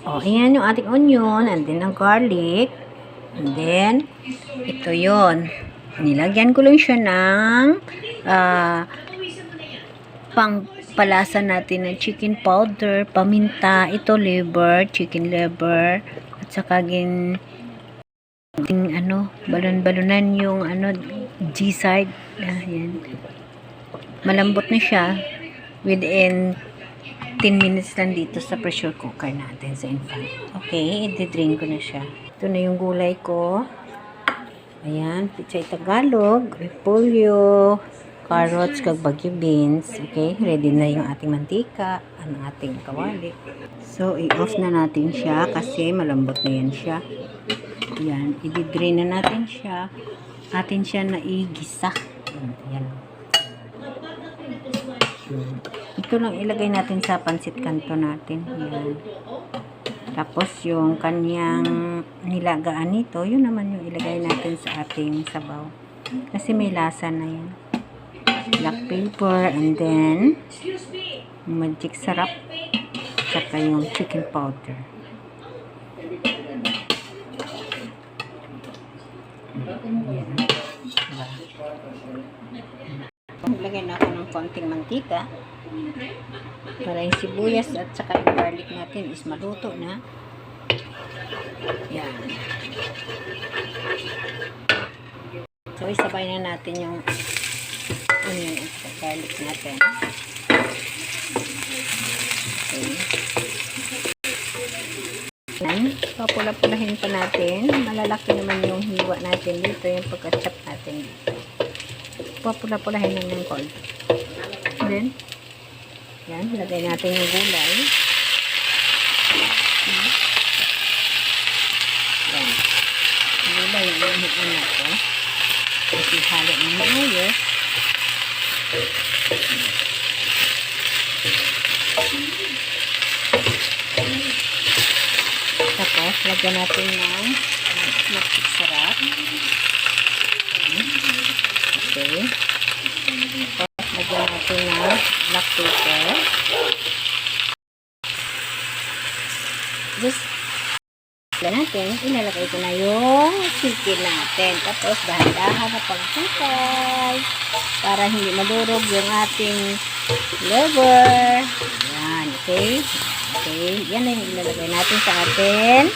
O, ayan yung ating onion, and then ang garlic, and then, ito yon. Nilagyan ko lang siya ng pangpalasa natin ng chicken powder, paminta, ito liver, chicken liver, at saka balon-balonan yung gizzard. Ayan. Malambot na siya within 10 minutes lang dito sa pressure cooker natin sa infant. Okay, i-drain ko na siya. Ito na yung gulay ko. Ayan, pichay Tagalog, repolyo, carrots, kag bagyo beans. Okay, ready na yung ating mantika, ang ating kawali. So, i-off na natin siya kasi malambot na yan siya. Ayan, i-drain na natin siya. Atin siya na igisa. Ayan. Ito lang ilagay natin sa Pancit Canton natin. Ayan. Tapos yung kanyang nilagaan nito, yun naman yung ilagay natin sa ating sabaw. Kasi may lasa na yan. Black pepper, and then magic sarap, saka yung chicken powder. Ayan. Maglagay na ako ng konting mantika para yung sibuyas at saka yung garlic natin is maluto na. Yan. So, isabay na natin yung onion at saka garlic natin. Okay. Yan. Papula-pulahin pa natin. Malalaki naman yung hiwa natin dito, yung pagka-chop natin dito. Papula-pulahin lang yung cold. Then, yan, lagay natin yung gulay. Yan. Gulay yung inuhin natin. Kasi halo ng maayos. Tapos, lagyan natin ng magic sarap. Okay. Tapos, lagyan natin ng black pepper. Just, natin, ilalagay ko na yung chicken natin. Tapos, dahan-dahan na pagkukay para hindi madurog yung ating liver. Ayan, okay? Okay, yan na yung ilalagay natin sa atin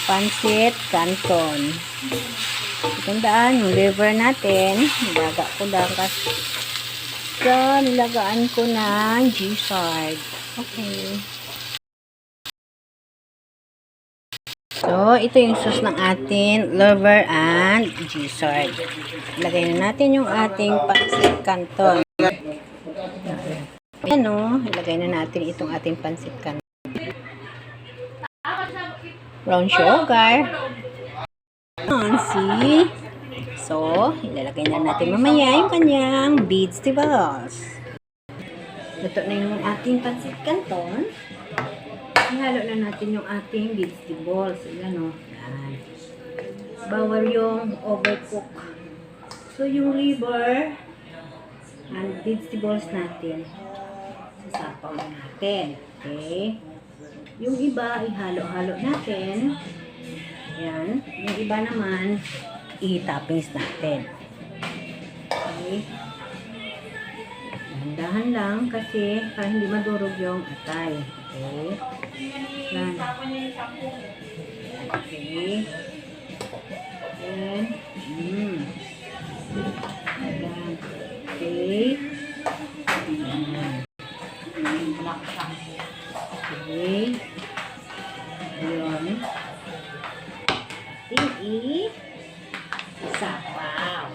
Pancit Canton. Tandaan, yung liver natin, nilaga ko lang kasi nilagaan ko ng gizzard. Okay. So, ito yung sauce ng ating liver and gizzard. Ilagay na natin yung ating Pancit Canton. Ayan o, ilagay na natin itong ating Pancit Canton. Brown sugar. See? So, ilalagay na natin mamaya yung kanyang vegetables. Ito na yung ating Pancit Canton. Ihalo na natin yung ating vegetables. Ayan o. Bawal yung overcook. So, yung liver and vegetables natin, sasapaw na natin. Okay? Yung iba, ihalo-halo natin. Ayan. Yung iba naman, i-toppings natin. Okay? Dahan lang kasi para hindi madurog yung atay. Okay? Yan. Okay. Then, Ayan. Okay. Ayan. Okay. Ayan. Sapaw.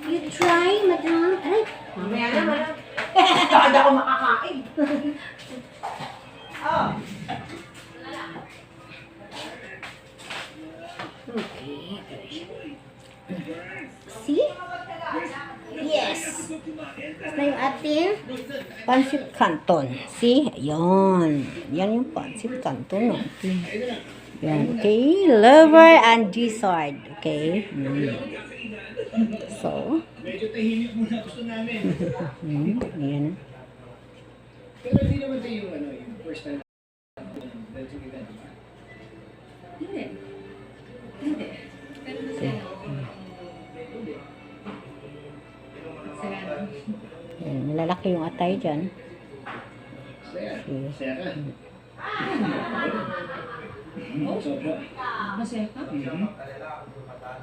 You try, madam. Ay, mamaya naman. Hindi ako makakain. Oh. Okay. See? Yes. Na yung ating Pancit Canton. See? Ayan. Yan yung Pancit Canton natin. Yan. Okay. Liver and gizzard. Okay. So. Medyo tahimik muna gusto namin. Ayan. Pero hindi naman tayo yung first time. Ayan, malalaki yung atay dyan. Masaya ka. Sobra. Masaya ka? Mhm.